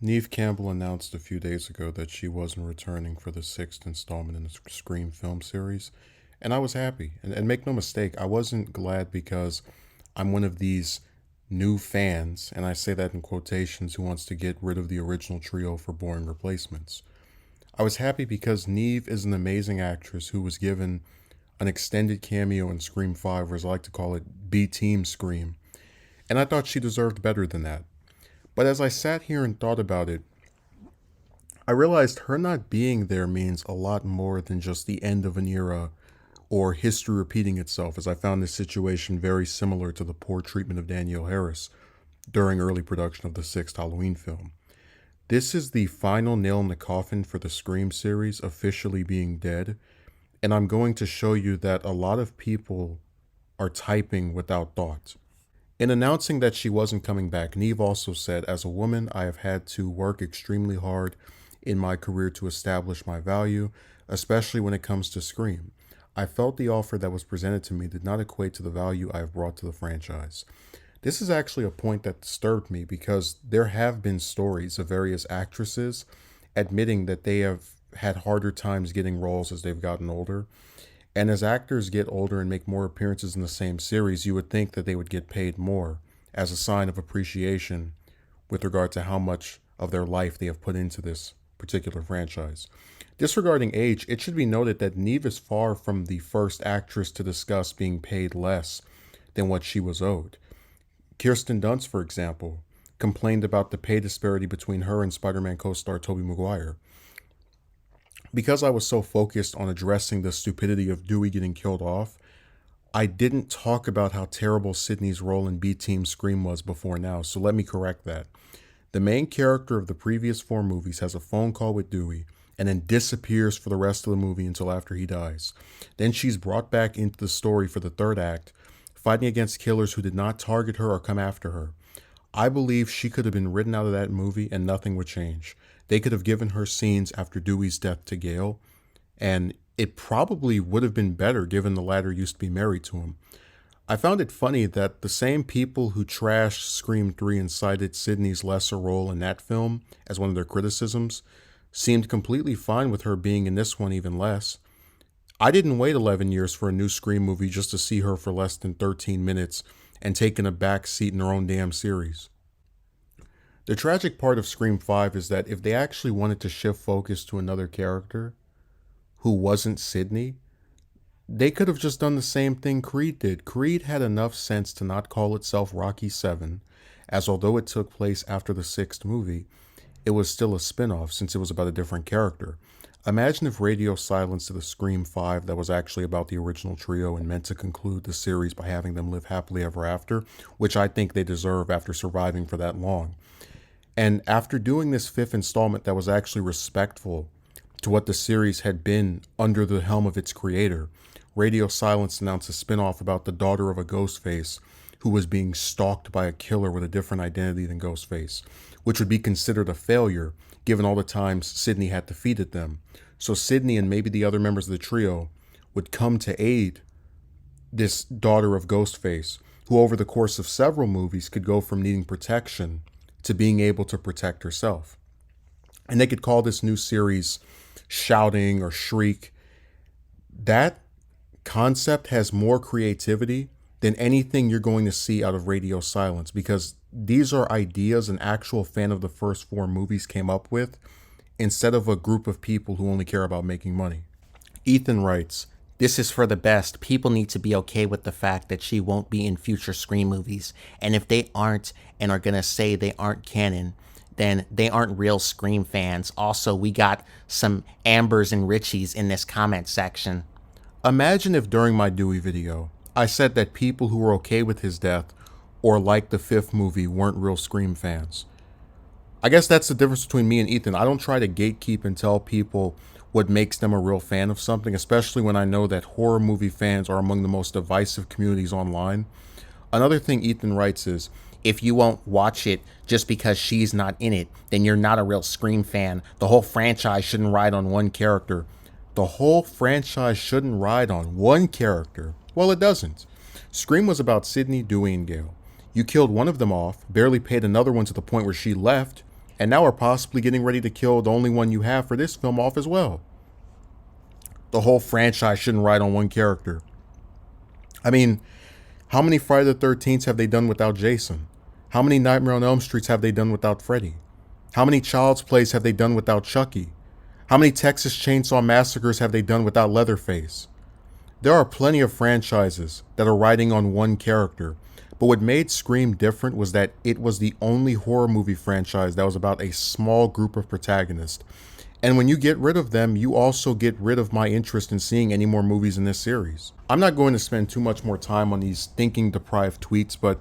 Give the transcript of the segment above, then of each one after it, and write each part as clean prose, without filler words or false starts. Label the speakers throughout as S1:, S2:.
S1: Neve Campbell announced a few days ago that she wasn't returning for the sixth installment in the Scream film series, and I was happy. And make no mistake, I wasn't glad because I'm one of these new fans, and I say that in quotations, who wants to get rid of the original trio for boring replacements. I was happy because Neve is an amazing actress who was given an extended cameo in Scream 5, or as I like to call it, B Team Scream, and I thought she deserved better than that. But as I sat here and thought about it, I realized her not being there means a lot more than just the end of an era or history repeating itself, as I found this situation very similar to the poor treatment of Danielle Harris during early production of the sixth Halloween film. This is the final nail in the coffin for the Scream series officially being dead, and I'm going to show you that a lot of people are typing without thought. In announcing that she wasn't coming back, Neve also said, "As a woman, I have had to work extremely hard in my career to establish my value, especially when it comes to Scream. I felt the offer that was presented to me did not equate to the value I have brought to the franchise." This is actually a point that disturbed me because there have been stories of various actresses admitting that they have had harder times getting roles as they've gotten older. And as actors get older and make more appearances in the same series, you would think that they would get paid more as a sign of appreciation with regard to how much of their life they have put into this particular franchise. Disregarding age, it should be noted that Neve is far from the first actress to discuss being paid less than what she was owed. Kirsten Dunst, for example, complained about the pay disparity between her and Spider-Man co-star Tobey Maguire. Because I was so focused on addressing the stupidity of Dewey getting killed off, I didn't talk about how terrible Sidney's role in B Team Scream was before now, so let me correct that. The main character of the previous four movies has a phone call with Dewey and then disappears for the rest of the movie until after he dies. Then she's brought back into the story for the third act, fighting against killers who did not target her or come after her. I believe she could have been written out of that movie and nothing would change. They could have given her scenes after Dewey's death to Gale, and it probably would have been better given the latter used to be married to him. I found it funny that the same people who trashed Scream 3 and cited Sidney's lesser role in that film as one of their criticisms seemed completely fine with her being in this one even less. I didn't wait 11 years for a new Scream movie just to see her for less than 13 minutes and taking a back seat in her own damn series. The tragic part of Scream 5 is that if they actually wanted to shift focus to another character who wasn't Sidney, they could have just done the same thing Creed did. Creed had enough sense to not call itself Rocky 7, as although it took place after the sixth movie, it was still a spin-off since it was about a different character. Imagine if Radio Silence did a Scream 5 that was actually about the original trio and meant to conclude the series by having them live happily ever after, which I think they deserve after surviving for that long. And after doing this fifth installment that was actually respectful to what the series had been under the helm of its creator, Radio Silence announced a spin-off about the daughter of a Ghostface who was being stalked by a killer with a different identity than Ghostface, which would be considered a failure given all the times Sidney had defeated them. So Sidney and maybe the other members of the trio would come to aid this daughter of Ghostface, who over the course of several movies could go from needing protection to being able to protect herself. And they could call this new series Shouting or Shriek. That concept has more creativity than anything you're going to see out of Radio Silence, because these are ideas an actual fan of the first four movies came up with instead of a group of people who only care about making money. Ethan writes, "This is for the best. People need to be okay with the fact that she won't be in future Scream movies. And if they aren't and are going to say they aren't canon, then they aren't real Scream fans. Also, we got some Ambers and Richies in this comment section." Imagine if during my Dewey video, I said that people who were okay with his death or liked the fifth movie weren't real Scream fans. I guess that's the difference between me and Ethan. I don't try to gatekeep and tell people what makes them a real fan of something, especially when I know that horror movie fans are among the most divisive communities online. Another thing Ethan writes is, "If you won't watch it just because she's not in it, then you're not a real Scream fan. The whole franchise shouldn't ride on one character." The whole franchise shouldn't ride on one character. Well, it doesn't. Scream was about Sidney, Dewey, and Gale. You killed one of them off, barely paid another one to the point where she left, And now we're possibly getting ready to kill the only one you have for this film off as well. The whole franchise shouldn't ride on one character. I mean, how many Friday the 13th have they done without Jason? How many Nightmare on Elm Streets have they done without Freddy? How many Child's Plays have they done without Chucky? How many Texas Chainsaw Massacres have they done without Leatherface? There are plenty of franchises that are riding on one character, but what made Scream different was that it was the only horror movie franchise that was about a small group of protagonists. And when you get rid of them, you also get rid of my interest in seeing any more movies in this series. I'm not going to spend too much more time on these thinking-deprived tweets, but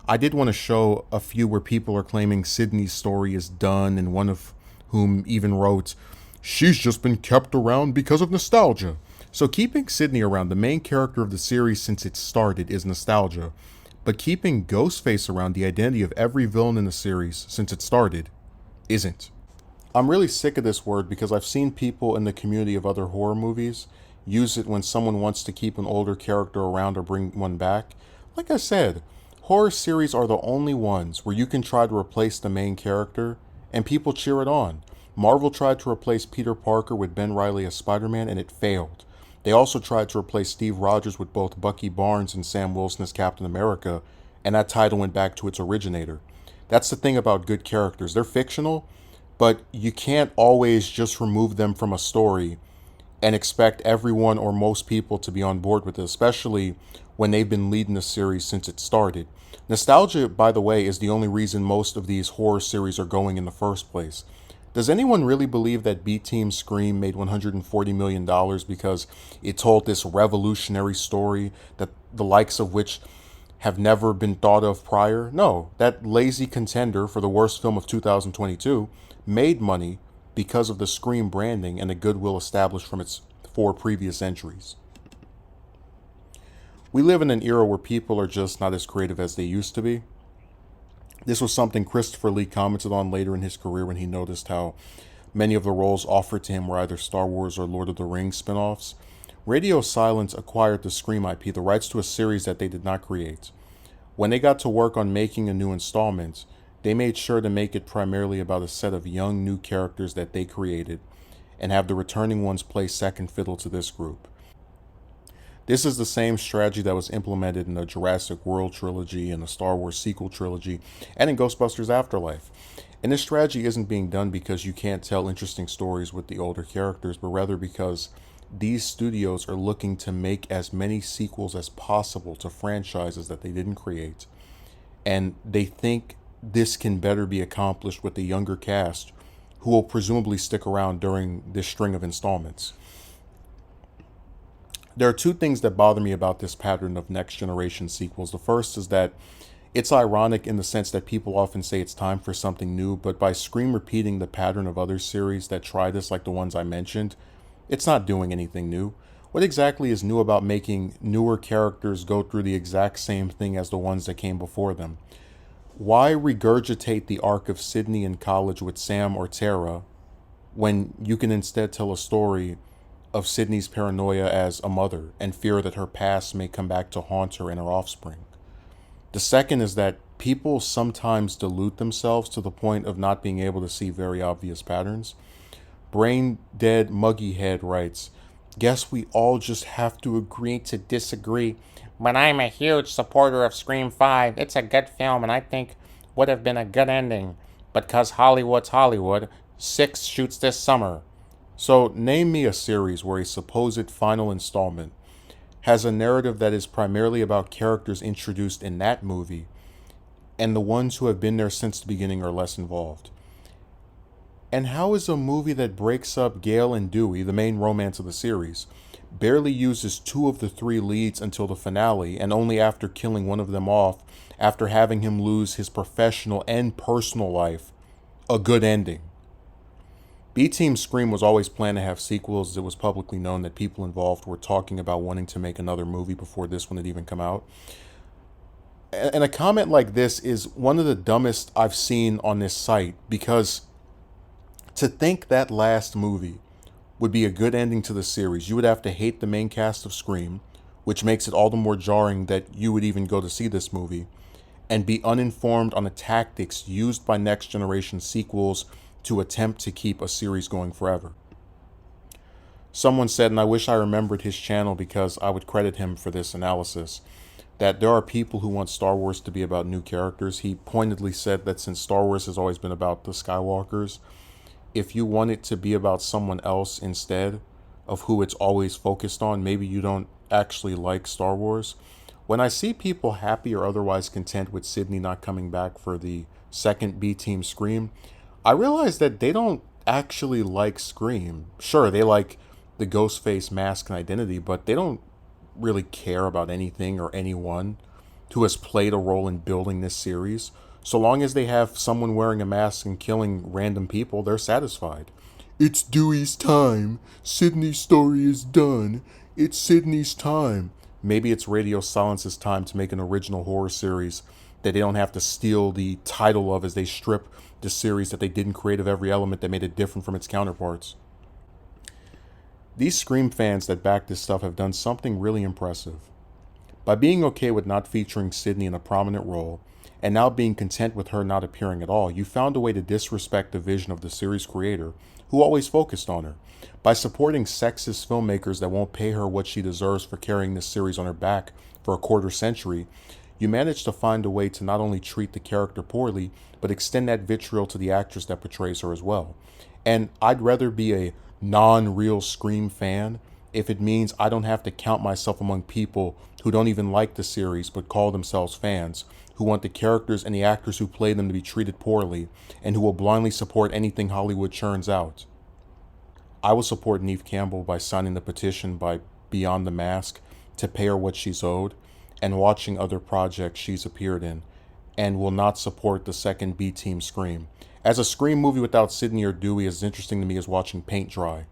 S1: I did want to show a few where people are claiming Sydney's story is done, and one of whom even wrote, "She's just been kept around because of nostalgia." So keeping Sydney around, the main character of the series since it started, is nostalgia. But keeping Ghostface around, the identity of every villain in the series since it started, isn't. I'm really sick of this word because I've seen people in the community of other horror movies use it when someone wants to keep an older character around or bring one back. Like I said, horror series are the only ones where you can try to replace the main character and people cheer it on. Marvel tried to replace Peter Parker with Ben Reilly as Spider-Man and it failed. They also tried to replace Steve Rogers with both Bucky Barnes and Sam Wilson as Captain America, and that title went back to its originator. That's the thing about good characters. They're fictional, but you can't always just remove them from a story and expect everyone or most people to be on board with it, especially when they've been leading the series since it started. Nostalgia, by the way, is the only reason most of these horror series are going in the first place. Does anyone really believe that B-Team Scream made $140 million because it told this revolutionary story that the likes of which have never been thought of prior? No, that lazy contender for the worst film of 2022 made money because of the Scream branding and the goodwill established from its 4 previous entries. We live in an era where people are just not as creative as they used to be. This was something Christopher Lee commented on later in his career when he noticed how many of the roles offered to him were either Star Wars or Lord of the Rings spin-offs. Radio Silence acquired the Scream IP, the rights to a series that they did not create. When they got to work on making a new installment, they made sure to make it primarily about a set of young new characters that they created and have the returning ones play second fiddle to this group. This is the same strategy that was implemented in the Jurassic World trilogy and the Star Wars sequel trilogy and in Ghostbusters Afterlife. And this strategy isn't being done because you can't tell interesting stories with the older characters, but rather because these studios are looking to make as many sequels as possible to franchises that they didn't create. And they think this can better be accomplished with the younger cast who will presumably stick around during this string of installments. There are 2 things that bother me about this pattern of next generation sequels. The first is that it's ironic in the sense that people often say it's time for something new, but by Scream repeating the pattern of other series that try this, like the ones I mentioned, it's not doing anything new. What exactly is new about making newer characters go through the exact same thing as the ones that came before them? Why regurgitate the arc of Sydney in college with Sam or Tara when you can instead tell a story of Sydney's paranoia as a mother and fear that her past may come back to haunt her and her offspring? The second is that people sometimes delude themselves to the point of not being able to see very obvious patterns. Brain Dead Muggy Head writes, "Guess we all just have to agree to disagree. But I'm a huge supporter of Scream 5. It's a good film and I think would have been a good ending. But 'cause Hollywood's Hollywood, 6 shoots this summer." So name me a series where a supposed final installment has a narrative that is primarily about characters introduced in that movie, and the ones who have been there since the beginning are less involved. And how is a movie that breaks up Gale and Dewey, the main romance of the series, barely uses 2 of the 3 leads until the finale, and only after killing one of them off, after having him lose his professional and personal life, a good ending? B-Team Scream was always planned to have sequels, as it was publicly known that people involved were talking about wanting to make another movie before this one had even come out. And a comment like this is one of the dumbest I've seen on this site, because to think that last movie would be a good ending to the series, you would have to hate the main cast of Scream, which makes it all the more jarring that you would even go to see this movie, and be uninformed on the tactics used by next generation sequels to attempt to keep a series going forever. Someone said, and I wish I remembered his channel because I would credit him for this analysis, that there are people who want Star Wars to be about new characters. He pointedly said that since Star Wars has always been about the Skywalkers, if you want it to be about someone else instead of who it's always focused on, maybe you don't actually like Star Wars. When I see people happy or otherwise content with Sydney not coming back for the second B Team Scream, I realize that they don't actually like Scream. Sure, they like the Ghostface mask and identity, but they don't really care about anything or anyone who has played a role in building this series. So long as they have someone wearing a mask and killing random people, they're satisfied. It's Dewey's time. Sydney's story is done. It's Sydney's time. Maybe it's Radio Silence's time to make an original horror series that they don't have to steal the title of as they strip the series that they didn't create of every element that made it different from its counterparts. These Scream fans that back this stuff have done something really impressive. By being okay with not featuring Sydney in a prominent role, and now being content with her not appearing at all, you found a way to disrespect the vision of the series creator, who always focused on her. By supporting sexist filmmakers that won't pay her what she deserves for carrying this series on her back for a quarter century, you managed to find a way to not only treat the character poorly, but extend that vitriol to the actress that portrays her as well. And I'd rather be a non-real Scream fan if it means I don't have to count myself among people who don't even like the series but call themselves fans, who want the characters and the actors who play them to be treated poorly, and who will blindly support anything Hollywood churns out. I will support Neve Campbell by signing the petition by Beyond the Mask to pay her what she's owed, and watching other projects she's appeared in, and will not support the second B-Team Scream. As a Scream movie without Sydney or Dewey is as interesting to me as watching paint dry.